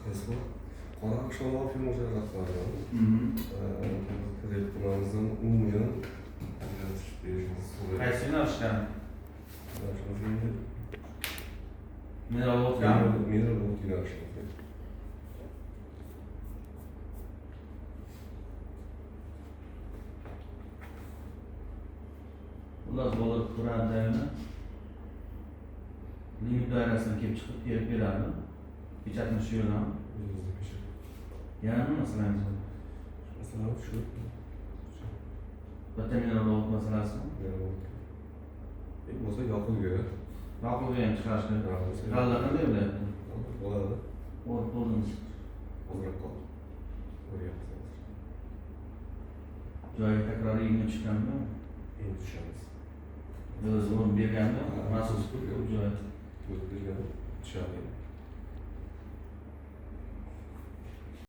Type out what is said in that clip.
Esma. Qora oqshomlar filmga rahbarlar. Direktorlarimizdan umuman yaratish berishimiz so'raydi. Qaysi yo'nalishdan? Shu filmni Mineral o'tgan? Mineral yo'nalishi. Ular bo'lib turadilarmi? Limit doirasidan kelib chiqib berib beradi. Pechatni shu yo'ldan. Yana masalan Masalan shu. mineral o't masalasimi? Bo'lsa yoqilg'i. Yoqilg'i ham chiqarishni. G'alla qanday bo'lyapti? Bo'ladi. O'rnimiz. Ozroq qoldi. O'ryapmiz. Joyiga takroriy yig'in chiqqanmi? Endi tushamiz. O'zi o'rin berganmi? Maxsus joy. O'tib bergan tushadi.